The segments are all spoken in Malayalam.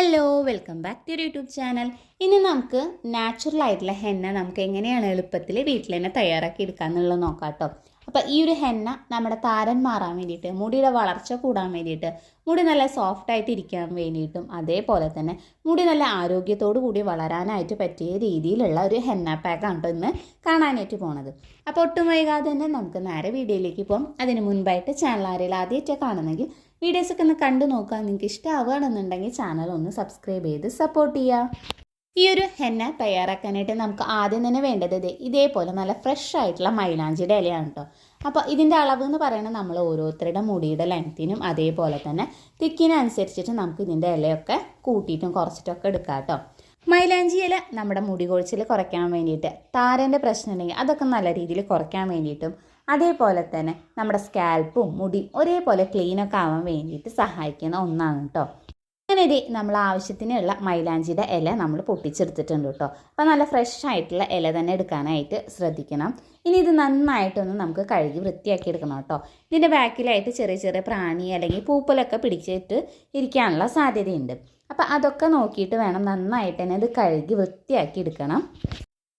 Hello welcome back to YouTube channel. ഇനി നമുക്ക് നാച്ചുറൽ ആയിട്ടുള്ള ഹെന്ന നമുക്ക് എങ്ങനെയാണ് എളുപ്പത്തിൽ വീട്ടിൽ തന്നെ തയ്യാറാക്കി എടുക്കാമെന്നുള്ളത് നോക്കാം കേട്ടോ. അപ്പോൾ ഈ ഒരു ഹെന്ന നമ്മുടെ താരൻ മാറാൻ വേണ്ടിയിട്ട്, മുടിയുടെ വളർച്ച കൂടാൻ വേണ്ടിയിട്ട്, മുടി നല്ല സോഫ്റ്റായിട്ട് ഇരിക്കാൻ വേണ്ടിയിട്ടും അതേപോലെ തന്നെ മുടി നല്ല ആരോഗ്യത്തോടു കൂടി വളരാനായിട്ട് പറ്റിയ രീതിയിലുള്ള ഒരു ഹെന്ന പാക്കാണ് കേട്ടോ ഇന്ന് കാണാനായിട്ട് പോണത്. അപ്പോൾ ഒട്ടും വൈകാതെ തന്നെ നമുക്ക് നേരെ വീഡിയോയിലേക്ക് പോകാം. അതിന് മുൻപായിട്ട് ചാനൽ ആരെങ്കിലും ആദ്യമായിട്ട് കാണുന്നെങ്കിൽ വീഡിയോസൊക്കെ ഒന്ന് കണ്ടു നോക്കുക. നിങ്ങൾക്ക് ഇഷ്ടമാവുകയാണെന്നുണ്ടെങ്കിൽ ചാനൽ ഒന്ന് സബ്സ്ക്രൈബ് ചെയ്ത് സപ്പോർട്ട് ചെയ്യുക. ഈ ഒരു ഹെന്ന തയ്യാറാക്കാനായിട്ട് നമുക്ക് ആദ്യം തന്നെ വേണ്ടത് ഇതേപോലെ നല്ല ഫ്രഷ് ആയിട്ടുള്ള മൈലാഞ്ചിയുടെ ഇലയാണ് കേട്ടോ. അപ്പോൾ ഇതിൻ്റെ അളവ് എന്ന് പറയുന്നത് നമ്മൾ ഓരോരുത്തരുടെ മുടിയുടെ ലെങ്ത്തിനും അതേപോലെ തന്നെ തിക്കിനനുസരിച്ചിട്ട് നമുക്ക് ഇതിൻ്റെ ഇലയൊക്കെ കൂട്ടിയിട്ടും കുറച്ചിട്ടൊക്കെ എടുക്കാം കേട്ടോ. മൈലാഞ്ചി ഇല നമ്മുടെ മുടി കൊഴിച്ചിൽ കുറയ്ക്കാൻ വേണ്ടിയിട്ട്, താരൻ്റെ പ്രശ്നം ഉണ്ടെങ്കിൽ അതൊക്കെ നല്ല രീതിയിൽ കുറയ്ക്കാൻ വേണ്ടിയിട്ടും അതേപോലെ തന്നെ നമ്മുടെ സ്കാൽപ്പും മുടി ഒരേപോലെ ക്ലീനൊക്കെ ആവാൻ വേണ്ടിയിട്ട് സഹായിക്കുന്ന ഒന്നാണ് കേട്ടോ. അങ്ങനെ നമ്മൾ ആവശ്യത്തിനുള്ള മൈലാഞ്ചിയുടെ ഇല നമ്മൾ പൊട്ടിച്ചെടുത്തിട്ടുണ്ട് കേട്ടോ. അപ്പോൾ നല്ല ഫ്രഷ് ആയിട്ടുള്ള ഇല തന്നെ എടുക്കാനായിട്ട് ശ്രദ്ധിക്കണം. ഇനി ഇത് നന്നായിട്ടൊന്ന് നമുക്ക് കഴുകി വൃത്തിയാക്കി എടുക്കണം കേട്ടോ. ഇതിൻ്റെ ബാക്കിലായിട്ട് ചെറിയ ചെറിയ പ്രാണി അല്ലെങ്കിൽ പൂപ്പലൊക്കെ പിടിച്ചിട്ട് ഇരിക്കാനുള്ള സാധ്യതയുണ്ട്. അപ്പോൾ അതൊക്കെ നോക്കിയിട്ട് വേണം നന്നായിട്ട് തന്നെ ഇത് കഴുകി വൃത്തിയാക്കി എടുക്കണം.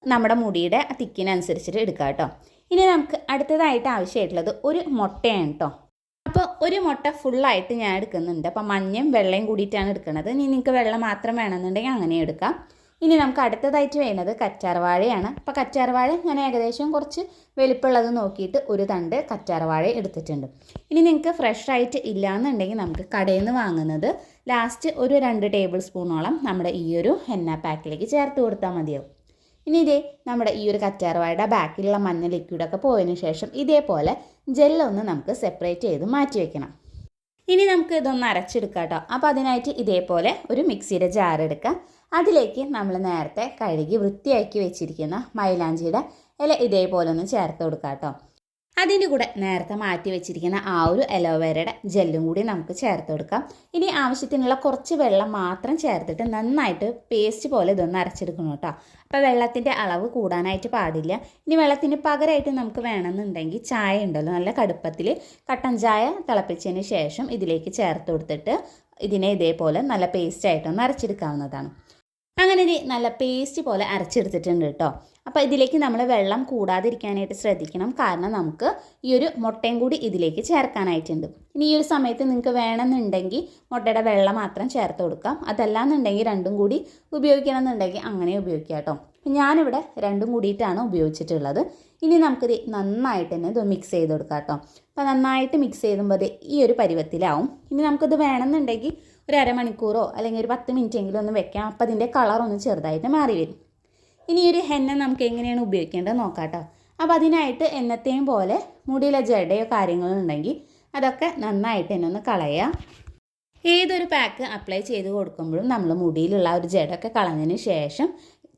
നമ്മുടെ മുടിയുടെ തിക്കിനനുസരിച്ചിട്ട് എടുക്കാം കേട്ടോ. ഇനി നമുക്ക് അടുത്തതായിട്ട് ആവശ്യമായിട്ടുള്ളത് ഒരു മുട്ടയാണ് കേട്ടോ. അപ്പോൾ ഒരു മുട്ട ഫുള്ളായിട്ട് ഞാൻ എടുക്കുന്നുണ്ട്. അപ്പോൾ മഞ്ഞയും വെള്ളയും കൂടിയിട്ടാണ് എടുക്കുന്നത്. ഇനി നിങ്ങൾക്ക് വെള്ളം മാത്രം വേണമെന്നുണ്ടെങ്കിൽ അങ്ങനെ എടുക്കാം. ഇനി നമുക്ക് അടുത്തതായിട്ട് വേണ്ടത് കറ്റാർവാഴയാണ്. അപ്പോൾ കറ്റാർവാഴ ഞാൻ ഏകദേശം കുറച്ച് വലിപ്പമുള്ളത് നോക്കിയിട്ട് ഒരു തണ്ട് കറ്റാർവാഴ എടുത്തിട്ടുണ്ട്. ഇനി നിങ്ങൾക്ക് ഫ്രഷ് ആയിട്ട് ഇല്ലയെന്നുണ്ടെങ്കിൽ നമുക്ക് കടയിൽ നിന്ന് വാങ്ങുന്നത് ലാസ്റ്റ് ഒരു 2 ടേബിൾ സ്പൂണോളം നമ്മുടെ ഈ ഒരു ഹെന്ന പാക്കിലേക്ക് ചേർത്ത് കൊടുത്താൽ മതിയാവും. ഇനി നമ്മുടെ ഈ ഒരു കറ്റാർവാഴയുടെ ബാക്കിലുള്ള മഞ്ഞ ലിക്വിഡൊക്കെ പോയതിനു ശേഷം ഇതേപോലെ ജെല്ലൊന്ന് നമുക്ക് സെപ്പറേറ്റ് ചെയ്ത് മാറ്റി വയ്ക്കണം. ഇനി നമുക്ക് ഇതൊന്ന് അരച്ചെടുക്കാം കേട്ടോ. അപ്പോൾ അതിനായിട്ട് ഇതേപോലെ ഒരു മിക്സിയുടെ ജാർ എടുക്കാം. അതിലേക്ക് നമ്മൾ നേരത്തെ കഴുകി വൃത്തിയാക്കി വെച്ചിരിക്കുന്ന മൈലാഞ്ചിയുടെ ഇല ഇതേപോലെ ഒന്ന് ചേർത്ത് കൊടുക്കാം കേട്ടോ. അതിൻ്റെ കൂടെ നേരത്തെ മാറ്റി വെച്ചിരിക്കുന്ന ആ ഒരു അലോവേരയുടെ ജെല്ലും കൂടി നമുക്ക് ചേർത്ത് കൊടുക്കാം. ഇനി ആവശ്യത്തിനുള്ള കുറച്ച് വെള്ളം മാത്രം ചേർത്തിട്ട് നന്നായിട്ട് പേസ്റ്റ് പോലെ ഇതൊന്ന് അരച്ചെടുക്കണം കേട്ടോ. അപ്പോൾ വെള്ളത്തിൻ്റെ അളവ് കൂടാനായിട്ട് പാടില്ല. ഇനി വെള്ളത്തിന് പകരമായിട്ട് നമുക്ക് വേണമെന്നുണ്ടെങ്കിൽ ചായ ഉണ്ടല്ലോ, നല്ല കടുപ്പത്തിൽ കട്ടൻ ചായ തിളപ്പിച്ചതിന് ശേഷം ഇതിലേക്ക് ചേർത്ത് കൊടുത്തിട്ട് ഇതിനെ ഇതേപോലെ നല്ല പേസ്റ്റായിട്ടൊന്ന് അരച്ചെടുക്കാവുന്നതാണ്. അങ്ങനെ നല്ല പേസ്റ്റ് പോലെ അരച്ചെടുത്തിട്ടുണ്ട് കേട്ടോ. അപ്പോൾ ഇതിലേക്ക് നമ്മൾ വെള്ളം കൂടാതിരിക്കാനായിട്ട് ശ്രദ്ധിക്കണം. കാരണം നമുക്ക് ഈ ഒരു മുട്ടയും കൂടി ഇതിലേക്ക് ചേർക്കാനായിട്ടുണ്ട്. ഇനി ഈ ഒരു സമയത്ത് നിങ്ങൾക്ക് വേണമെന്നുണ്ടെങ്കിൽ മുട്ടയുടെ വെള്ളം മാത്രം ചേർത്ത് കൊടുക്കാം. അതല്ലാന്നുണ്ടെങ്കിൽ രണ്ടും കൂടി ഉപയോഗിക്കണം എന്നുണ്ടെങ്കിൽ അങ്ങനെ ഉപയോഗിക്കാം കേട്ടോ. ഞാനിവിടെ രണ്ടും കൂടിയിട്ടാണ് ഉപയോഗിച്ചിട്ടുള്ളത്. ഇനി നമുക്കിത് നന്നായിട്ട് തന്നെ ഇത് മിക്സ് ചെയ്ത് കൊടുക്കാം കേട്ടോ. അപ്പോൾ നന്നായിട്ട് മിക്സ് ചെയ്യുമ്പോൾ ഈ ഒരു പരുവത്തിലാവും. ഇനി നമുക്കിത് വേണമെന്നുണ്ടെങ്കിൽ ഒരു അരമണിക്കൂറോ അല്ലെങ്കിൽ ഒരു 10 മിനിറ്റെങ്കിലും ഒന്ന് വെക്കാം. അപ്പോൾ അതിൻ്റെ കളറൊന്ന് ചെറുതായിട്ട് മാറി വരും. ഇനി ഒരു ഹെന്ന നമുക്ക് എങ്ങനെയാണ് ഉപയോഗിക്കേണ്ടത് നോക്കാം കേട്ടോ. അപ്പോൾ അതിനായിട്ട് എന്നത്തെയും പോലെ മുടിയിലെ ജടയോ കാര്യങ്ങളോ ഉണ്ടെങ്കിൽ അതൊക്കെ നന്നായിട്ട് തന്നെ ഒന്ന് കളയുക. ഏതൊരു പാക്ക് അപ്ലൈ ചെയ്ത് കൊടുക്കുമ്പോഴും നമ്മൾ മുടിയിലുള്ള ഒരു ജടയൊക്കെ കളഞ്ഞതിന് ശേഷം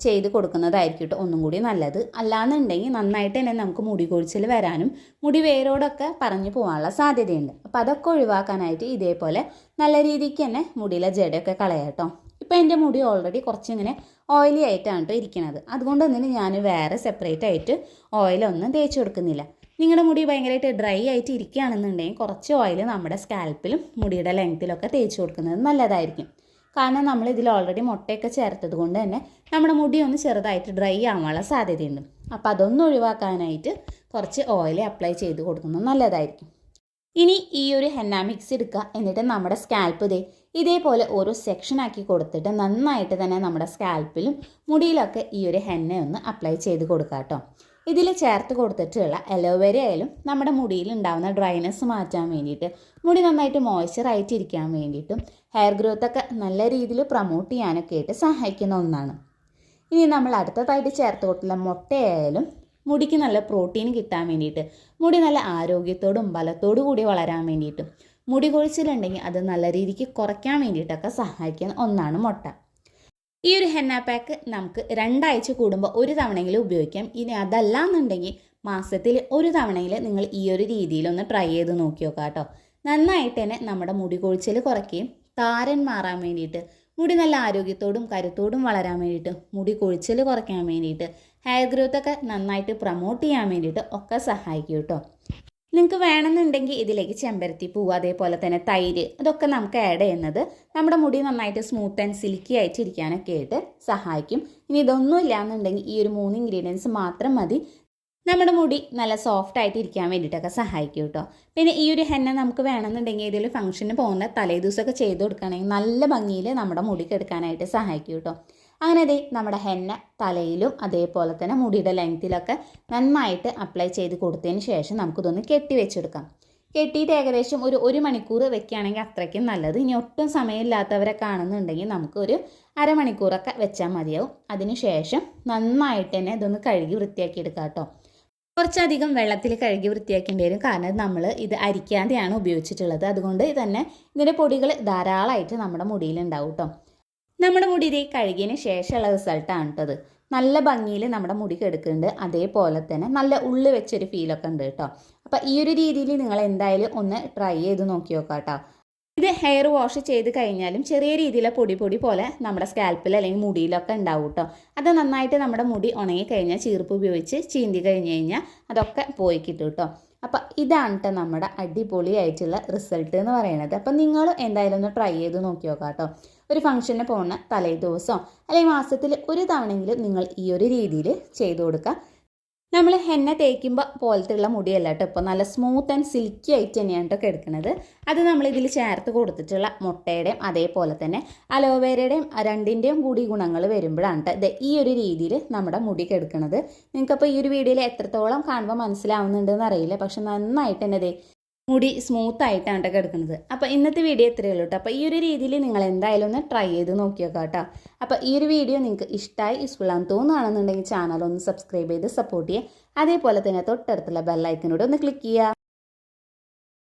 ചെയ്ത് കൊടുക്കുന്നതായിരിക്കും കേട്ടോ ഒന്നും കൂടി നല്ലത്. അല്ലാന്നുണ്ടെങ്കിൽ നന്നായിട്ട് തന്നെ നമുക്ക് മുടി കൊഴിച്ചിൽ വരാനും മുടി വേരോടൊക്കെ പറഞ്ഞു പോകാനുള്ള സാധ്യതയുണ്ട്. അപ്പോൾ അതൊക്കെ ഒഴിവാക്കാനായിട്ട് ഇതേപോലെ നല്ല രീതിക്ക് തന്നെ മുടിയിലെ ജടയൊക്കെ കളയാം കേട്ടോ. ഇപ്പോൾ എൻ്റെ മുടി ഓൾറെഡി കുറച്ചിങ്ങനെ ഓയിലി ആയിട്ടാണ് കേട്ടോ ഇരിക്കുന്നത്. അതുകൊണ്ട് തന്നെ ഞാൻ വേറെ സെപ്പറേറ്റ് ആയിട്ട് ഓയിലൊന്നും തേച്ച് കൊടുക്കുന്നില്ല. നിങ്ങളുടെ മുടി ഭയങ്കരമായിട്ട് ഡ്രൈ ആയിട്ട് ഇരിക്കുകയാണെന്നുണ്ടെങ്കിൽ കുറച്ച് ഓയിൽ നമ്മുടെ സ്കാൽപ്പിലും മുടിയുടെ ലെങ്ത്തിലൊക്കെ തേച്ച് കൊടുക്കുന്നത് നല്ലതായിരിക്കും. കാരണം നമ്മൾ ഇതിൽ ഓൾറെഡി മുട്ടയൊക്കെ ചേർത്തത് കൊണ്ട് തന്നെ നമ്മുടെ മുടി ഒന്ന് ചെറുതായിട്ട് ഡ്രൈ ആവാനുള്ള സാധ്യതയുണ്ട്. അപ്പോൾ അതൊന്നും ഒഴിവാക്കാനായിട്ട് കുറച്ച് ഓയിൽ അപ്ലൈ ചെയ്ത് കൊടുക്കുന്നത് നല്ലതായിരിക്കും. ഇനി ഈ ഒരു ഹെന്ന മിക്സ് എടുക്കുക. എന്നിട്ട് നമ്മുടെ സ്കാൽപ്പ് ഇതേപോലെ ഓരോ സെക്ഷനാക്കി കൊടുത്തിട്ട് നന്നായിട്ട് തന്നെ നമ്മുടെ സ്കാൽപ്പിലും മുടിയിലൊക്കെ ഈ ഒരു ഹെന്ന ഒന്ന് അപ്ലൈ ചെയ്ത് കൊടുക്കുക കേട്ടോ. ഇതിൽ ചേർത്ത് കൊടുത്തിട്ടുള്ള അലോവേര ആയാലും നമ്മുടെ മുടിയിൽ ഉണ്ടാകുന്ന ഡ്രൈനെസ് മാറ്റാൻ വേണ്ടിയിട്ട്, മുടി നന്നായിട്ട് മോയ്സ്ചറായിട്ട് ഇരിക്കാൻ വേണ്ടിയിട്ടും ഹെയർ ഗ്രോത്തൊക്കെ നല്ല രീതിയിൽ പ്രൊമോട്ട് ചെയ്യാനൊക്കെ ആയിട്ട് സഹായിക്കുന്ന ഒന്നാണ്. ഇനി നമ്മൾ അടുത്തതായിട്ട് ചേർത്ത് കൊടുത്തുള്ള മുട്ടയായാലും മുടിക്ക് നല്ല പ്രോട്ടീൻ കിട്ടാൻ വേണ്ടിയിട്ട്, മുടി നല്ല ആരോഗ്യത്തോടും ബലത്തോടു കൂടി വളരാൻ വേണ്ടിയിട്ടും, മുടി കൊഴിച്ചിലുണ്ടെങ്കിൽ അത് നല്ല രീതിക്ക് കുറയ്ക്കാൻ വേണ്ടിയിട്ടൊക്കെ സഹായിക്കുന്ന ഒന്നാണ് മുട്ട. ഈ ഒരു ഹെന്ന പാക്ക് നമുക്ക് 2 ആഴ്ച കൂടുമ്പോൾ ഒരു തവണയെങ്കിലും ഉപയോഗിക്കാം. ഇനി അതല്ല എന്നുണ്ടെങ്കിൽ മാസത്തിൽ ഒരു തവണയിൽ നിങ്ങൾ ഈ ഒരു രീതിയിലൊന്ന് ട്രൈ ചെയ്ത് നോക്കി നോക്കാം കേട്ടോ. നന്നായിട്ട് തന്നെ നമ്മുടെ മുടി കൊഴിച്ചിൽ കുറയ്ക്കുകയും താരൻ മാറാൻ വേണ്ടിയിട്ട്, മുടി നല്ല ആരോഗ്യത്തോടും കരുത്തോടും വളരാൻ വേണ്ടിയിട്ട്, മുടി കൊഴിച്ചിൽ കുറയ്ക്കാൻ വേണ്ടിയിട്ട്, ഹെയർ ഗ്രോത്തൊക്കെ നന്നായിട്ട് പ്രൊമോട്ട് ചെയ്യാൻ വേണ്ടിയിട്ട് ഒക്കെ സഹായിക്കും കേട്ടോ. നിങ്ങൾക്ക് വേണമെന്നുണ്ടെങ്കിൽ ഇതിലേക്ക് ചെമ്പരത്തി പൂവ് അതേപോലെ തന്നെ തൈര് അതൊക്കെ നമുക്ക് ആഡ് ചെയ്യുന്നത് നമ്മുടെ മുടി നന്നായിട്ട് സ്മൂത്ത് ആൻഡ് സിൽക്കി ആയിട്ട് ഇരിക്കാനൊക്കെ ആയിട്ട് സഹായിക്കും. ഇനി ഇതൊന്നും ഇല്ലയെന്നുണ്ടെങ്കിൽ ഈ ഒരു 3 ഇൻഗ്രീഡിയൻസ് മാത്രം മതി നമ്മുടെ മുടി നല്ല സോഫ്റ്റ് ആയിട്ട് ഇരിക്കാൻ വേണ്ടിയിട്ടൊക്കെ സഹായിക്കും കേട്ടോ. പിന്നെ ഈ ഒരു ഹെന്ന നമുക്ക് വേണമെന്നുണ്ടെങ്കിൽ ഏതെങ്കിലും ഫംഗ്ഷന് പോകുന്ന തലേദിവസമൊക്കെ ചെയ്ത് കൊടുക്കുകയാണെങ്കിൽ നല്ല ഭംഗിയിൽ നമ്മുടെ മുടി കെടുക്കാനായിട്ട് സഹായിക്കും കേട്ടോ. അങ്ങനെ അതെ നമ്മുടെ ഹെന്ന തലയിലും അതേപോലെ തന്നെ മുടിയുടെ ലെങ്ത്തിലൊക്കെ നന്നായിട്ട് അപ്ലൈ ചെയ്ത് കൊടുത്തതിന് ശേഷം നമുക്കിതൊന്ന് കെട്ടി വെച്ചെടുക്കാം. കെട്ടിയിട്ട് ഏകദേശം ഒരു മണിക്കൂർ വെക്കുകയാണെങ്കിൽ അത്രയ്ക്കും നല്ലത്. ഇനി ഒട്ടും സമയമില്ലാത്തവരെ കാണുന്നുണ്ടെങ്കിൽ നമുക്കൊരു അരമണിക്കൂറൊക്കെ വെച്ചാൽ മതിയാവും. അതിന് ശേഷം നന്നായിട്ട് തന്നെ ഇതൊന്ന് കഴുകി വൃത്തിയാക്കി എടുക്കാം കേട്ടോ. കുറച്ചധികം വെള്ളത്തിൽ കഴുകി വൃത്തിയാക്കേണ്ടി വരും, കാരണം നമ്മൾ ഇത് അരിക്കാതെയാണ് ഉപയോഗിച്ചിട്ടുള്ളത്. അതുകൊണ്ട് തന്നെ ഇതിൻ്റെ പൊടികൾ ധാരാളമായിട്ട് നമ്മുടെ മുടിയിലുണ്ടാവും കേട്ടോ. നമ്മുടെ മുടി ഇതേ കഴുകിയതിന് ശേഷമുള്ള റിസൾട്ടാണ് കേട്ടത്. നല്ല ഭംഗിയിൽ നമ്മുടെ മുടി കെടുക്കുന്നുണ്ട്, അതേപോലെ തന്നെ നല്ല ഉള്ളു വെച്ചൊരു ഫീലൊക്കെ ഉണ്ട് കേട്ടോ. അപ്പോൾ ഈ ഒരു രീതിയിൽ നിങ്ങൾ എന്തായാലും ഒന്ന് ട്രൈ ചെയ്ത് നോക്കി നോക്കാം കേട്ടോ. ഇത് ഹെയർ വാഷ് ചെയ്ത് കഴിഞ്ഞാലും ചെറിയ രീതിയിലെ പൊടി പോലെ നമ്മുടെ സ്കാൽപ്പിൽ അല്ലെങ്കിൽ മുടിയിലൊക്കെ ഉണ്ടാവും കേട്ടോ. അത് നന്നായിട്ട് നമ്മുടെ മുടി ഉണങ്ങി കഴിഞ്ഞാൽ ചീർപ്പ് ഉപയോഗിച്ച് ചീന്തി കഴിഞ്ഞ് കഴിഞ്ഞാൽ അതൊക്കെ പോയി കിട്ടും കേട്ടോ. അപ്പം ഇതാണ് കേട്ടോ നമ്മുടെ അടിപൊളിയായിട്ടുള്ള റിസൾട്ട് എന്ന് പറയുന്നത്. അപ്പം നിങ്ങൾ എന്തായാലും ഒന്ന് ട്രൈ ചെയ്ത് നോക്കി നോക്കാം കേട്ടോ. ഒരു ഫംഗ്ഷന് പോകുന്ന തലേ ദിവസം അല്ലെങ്കിൽ മാസത്തിൽ ഒരു തവണയെങ്കിലും നിങ്ങൾ ഈ ഒരു രീതിയിൽ ചെയ്ത് കൊടുക്കുക. നമ്മൾ ഹെന്ന തേക്കുമ്പോൾ പോലത്തെയുള്ള മുടിയല്ല കേട്ടോ, ഇപ്പോൾ നല്ല സ്മൂത്ത് ആൻഡ് സിൽക്കി ആയിട്ട് തന്നെയാണ് കേട്ടോ കിടക്കുന്നത്. അത് നമ്മളിതിൽ ചേർത്ത് കൊടുത്തിട്ടുള്ള മുട്ടയുടെയും അതേപോലെ തന്നെ അലോവേരയുടെയും രണ്ടിൻ്റെയും കൂടി ഗുണങ്ങൾ വരുമ്പോഴാണ് കേട്ടോ ഈ ഒരു രീതിയിൽ നമ്മുടെ മുടി കിടക്കുന്നത്. നിങ്ങൾക്കപ്പോൾ ഈ ഒരു വീഡിയോയിൽ എത്രത്തോളം കാണുമ്പോൾ മനസ്സിലാവുന്നുണ്ടെന്ന് അറിയില്ല, പക്ഷെ നന്നായിട്ട് തന്നെ മുടി സ്മൂത്ത് ആയിട്ടാണ് കേട്ടോ കിടക്കുന്നത്. അപ്പോൾ ഇന്നത്തെ വീഡിയോ ഇത്രയേ ഉള്ളൂ കേട്ടോ. അപ്പോൾ ഈ ഒരു രീതിയിൽ നിങ്ങൾ എന്തായാലും ഒന്ന് ട്രൈ ചെയ്ത് നോക്കിയേക്കാം കേട്ടോ. അപ്പോൾ ഈ ഒരു വീഡിയോ നിങ്ങൾക്ക് ഇഷ്ടമായി യൂസ്ഫുൾ ആണെന്ന് തോന്നുകയാണെന്നുണ്ടെങ്കിൽ ചാനൽ ഒന്ന് സബ്സ്ക്രൈബ് ചെയ്ത് സപ്പോർട്ട് ചെയ്യുക. അതേപോലെ തന്നെ തൊട്ടടുത്തുള്ള ബെല്ലൈക്കനോട് ഒന്ന് ക്ലിക്ക് ചെയ്യുക.